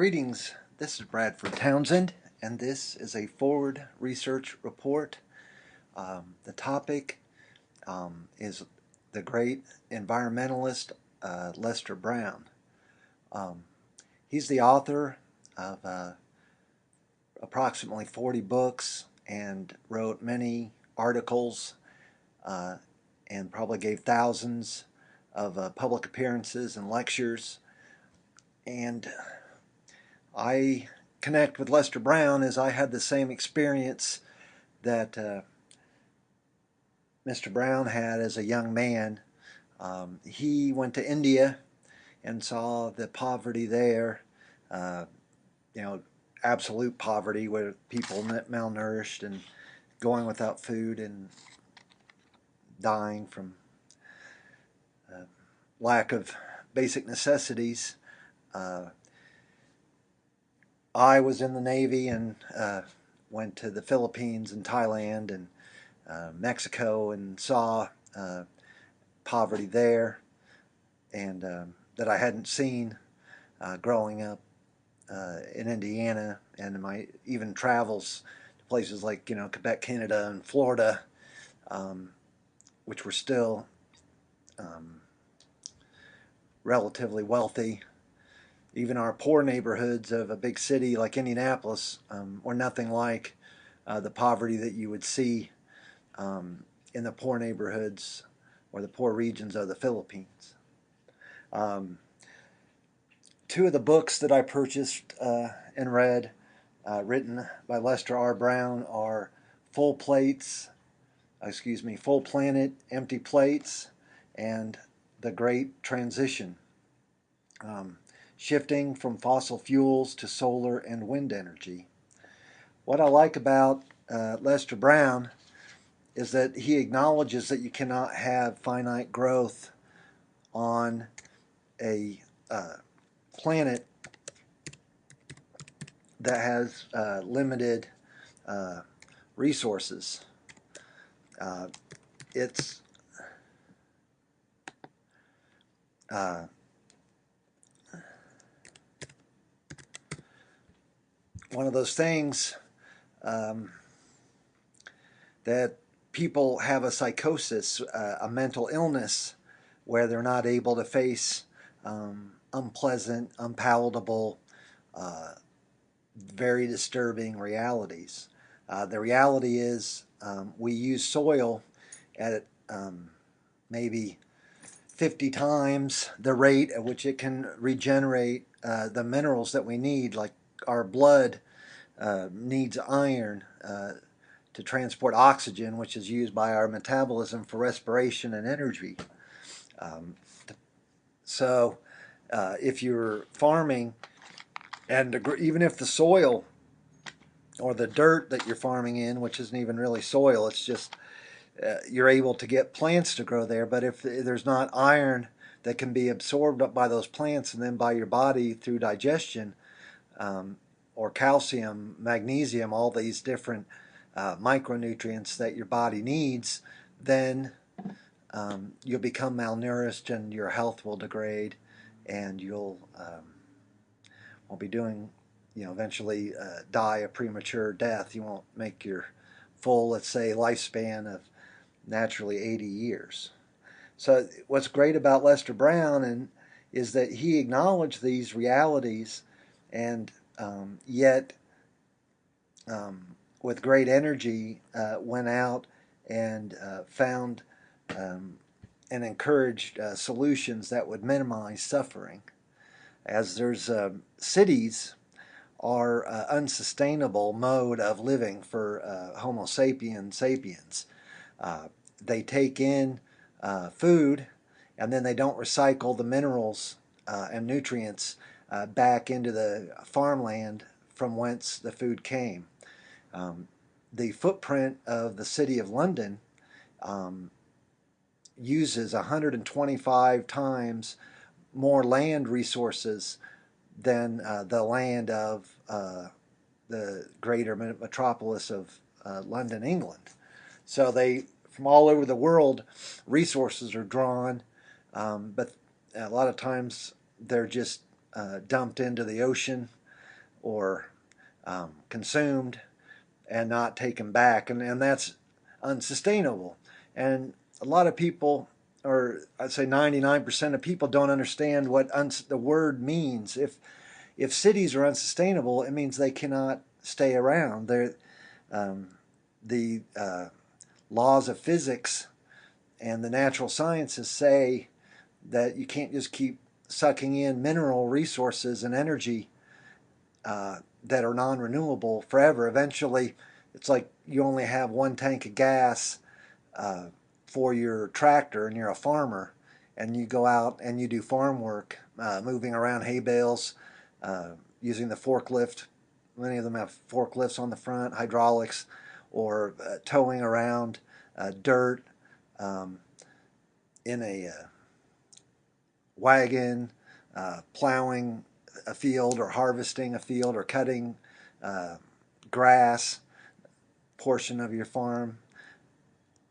Greetings, this is Bradford Townsend, and this is a forward research report. The topic is the great environmentalist Lester Brown. He's the author of approximately 40 books and wrote many articles and probably gave thousands of public appearances and lectures. And I connect with Lester Brown as I had the same experience that Mr. Brown had as a young man. He went to India and saw the poverty there, absolute poverty where people malnourished and going without food and dying from lack of basic necessities. I was in the Navy and went to the Philippines and Thailand and Mexico and saw poverty there, and that I hadn't seen growing up in Indiana, and in my even travels to places like Quebec, Canada, and Florida, which were still relatively wealthy. Even our poor neighborhoods of a big city like Indianapolis were nothing like the poverty that you would see in the poor neighborhoods or the poor regions of the Philippines. Two of the books that I purchased and read, written by Lester R. Brown, are Full Planet, Empty Plates, and The Great Transition. Shifting from fossil fuels to solar and wind energy. What I like about Lester Brown is that he acknowledges that you cannot have finite growth on a planet that has limited resources. It's one of those things that people have a psychosis, a mental illness, where they're not able to face unpleasant, unpalatable, very disturbing realities. The reality is we use soil at maybe 50 times the rate at which it can regenerate the minerals that we need, like our blood needs iron to transport oxygen, which is used by our metabolism for respiration and energy. So if you're farming, and even if the soil or the dirt that you're farming in, which isn't even really soil, it's just you're able to get plants to grow there, but if there's not iron that can be absorbed up by those plants and then by your body through digestion, or calcium, magnesium, all these different micronutrients that your body needs, then you'll become malnourished and your health will degrade, and you'll be doing, eventually die a premature death. You won't make your full, let's say, lifespan of naturally 80 years. So what's great about Lester Brown is that he acknowledged these realities, and yet with great energy went out and found and encouraged solutions that would minimize suffering. As there's cities are unsustainable mode of living for Homo sapiens. They take in food, and then they don't recycle the minerals and nutrients back into the farmland from whence the food came. The footprint of the city of London uses 125 times more land resources than the land of the greater metropolis of London, England. So from all over the world, resources are drawn, but a lot of times they're just dumped into the ocean or consumed and not taken back, and that's unsustainable. And a lot of people, or I'd say 99% of people, don't understand what the word means. If cities are unsustainable, it means they cannot stay around. The laws of physics and the natural sciences say that you can't just keep sucking in mineral resources and energy that are non-renewable forever. Eventually, it's like you only have one tank of gas for your tractor, and you're a farmer, and you go out and you do farm work, moving around hay bales, using the forklift. Many of them have forklifts on the front, hydraulics, or towing around dirt in a wagon, plowing a field or harvesting a field or cutting grass portion of your farm.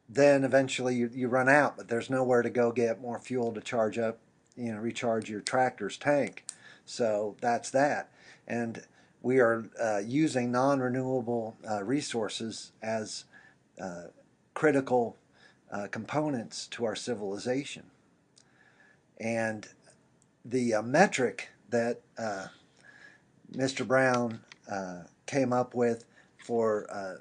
Then eventually you run out, but there's nowhere to go get more fuel to charge up, recharge your tractor's tank. So that's that. And we are using non-renewable resources as critical components to our civilization. And the metric that Mr. Brown came up with for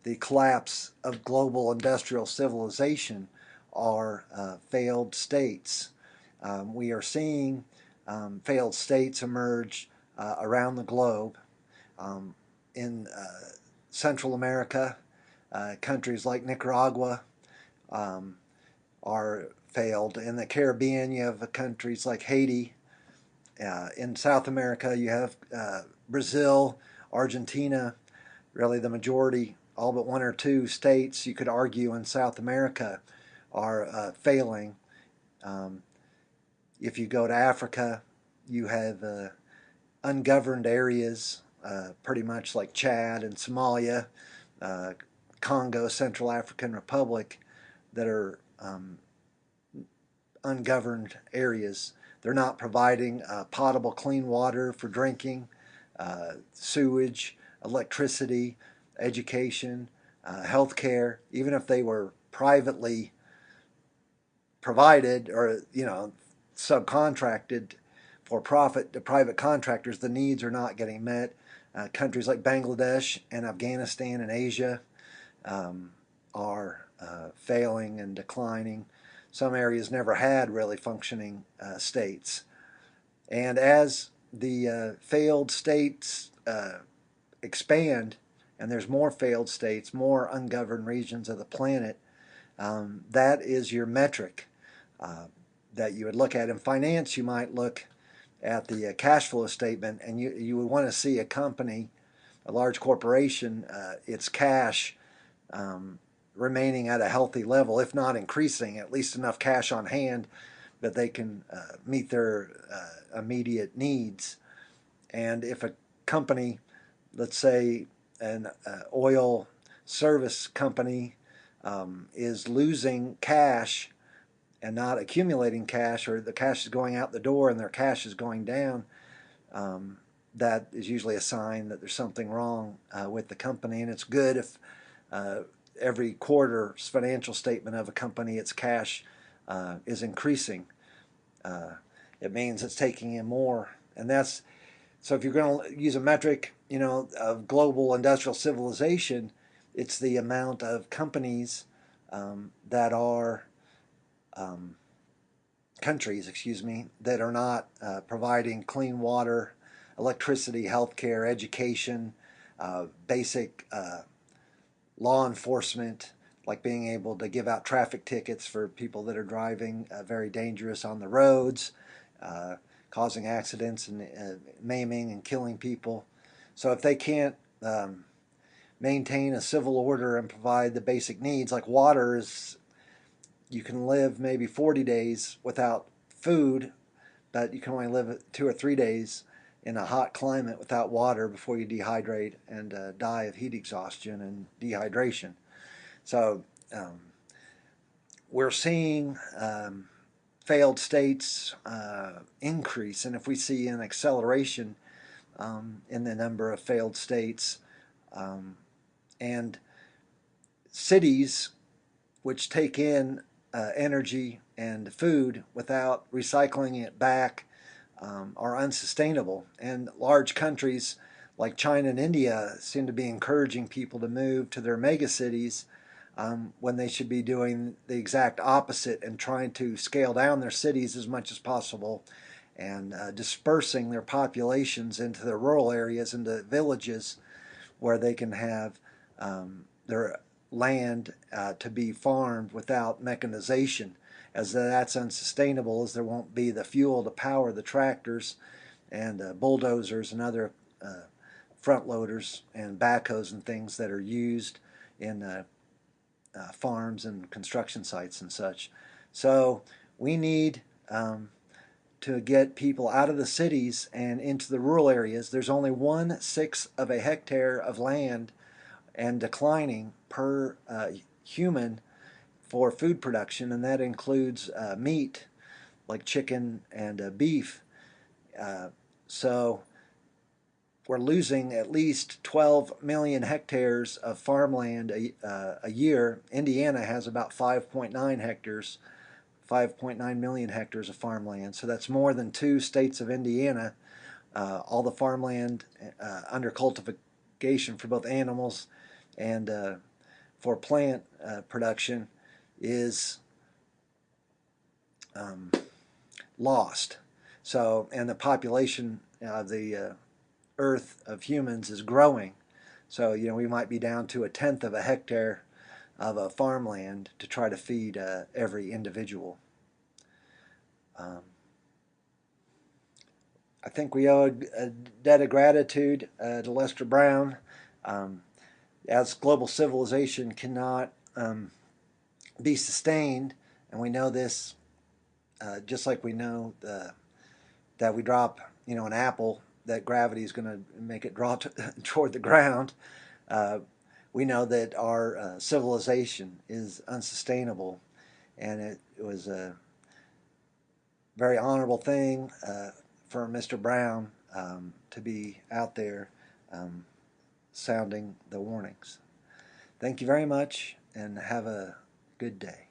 the collapse of global industrial civilization are failed states. We are seeing failed states emerge around the globe. In Central America, countries like Nicaragua are failed. In the Caribbean, you have countries like Haiti. In South America, you have Brazil, Argentina. Really, the majority, all but one or two states, you could argue, in South America are failing. If you go to Africa, you have ungoverned areas, pretty much like Chad and Somalia, Congo, Central African Republic, that are ungoverned areas. They're not providing potable, clean water for drinking, sewage, electricity, education, healthcare. Even if they were privately provided or subcontracted for profit to private contractors, the needs are not getting met. Countries like Bangladesh and Afghanistan and Asia are failing and declining. Some areas never had really functioning states. And as the failed states expand, and there's more failed states, more ungoverned regions of the planet, that is your metric that you would look at. In finance, you might look at the cash flow statement, and you would want to see a company, a large corporation, its cash remaining at a healthy level, if not increasing, at least enough cash on hand that they can meet their immediate needs. And if a company, let's say an oil service company, is losing cash and not accumulating cash, or the cash is going out the door and their cash is going down, that is usually a sign that there's something wrong with the company. And it's good if every quarter's financial statement of a company, its cash is increasing. It means it's taking in more. And that's, so if you're going to use a metric, of global industrial civilization, it's the amount of companies that are countries, that are not providing clean water, electricity, healthcare, education, basic law enforcement, like being able to give out traffic tickets for people that are driving very dangerous on the roads, causing accidents and maiming and killing people. So if they can't maintain a civil order and provide the basic needs, like water is, you can live maybe 40 days without food, but you can only live 2 or 3 days in a hot climate without water before you dehydrate and die of heat exhaustion and dehydration. So we're seeing failed states increase, and if we see an acceleration in the number of failed states. And cities which take in energy and food without recycling it back are unsustainable. And large countries like China and India seem to be encouraging people to move to their megacities when they should be doing the exact opposite and trying to scale down their cities as much as possible and dispersing their populations into the rural areas, into villages where they can have their land to be farmed without mechanization, as that's unsustainable, as there won't be the fuel to power the tractors and bulldozers and other front loaders and backhoes and things that are used in farms and construction sites and such. So we need to get people out of the cities and into the rural areas. There's only 1/6 of a hectare of land and declining per human for food production, and that includes meat like chicken and beef. So we're losing at least 12 million hectares of farmland a year. Indiana has about 5.9 million hectares of farmland. So that's more than 2 states of Indiana. All the farmland under cultivation for both animals and for plant production is lost. So, and the population of the earth of humans is growing. So, we might be down to 1/10 of a hectare of a farmland to try to feed every individual. I think we owe a debt of gratitude to Lester Brown. As global civilization cannot be sustained, and we know this just like we know that we drop an apple, that gravity is going to make it draw toward the ground. We know that our civilization is unsustainable, and it was a very honorable thing for Mr. Brown to be out there sounding the warnings. Thank you very much, and have a good day.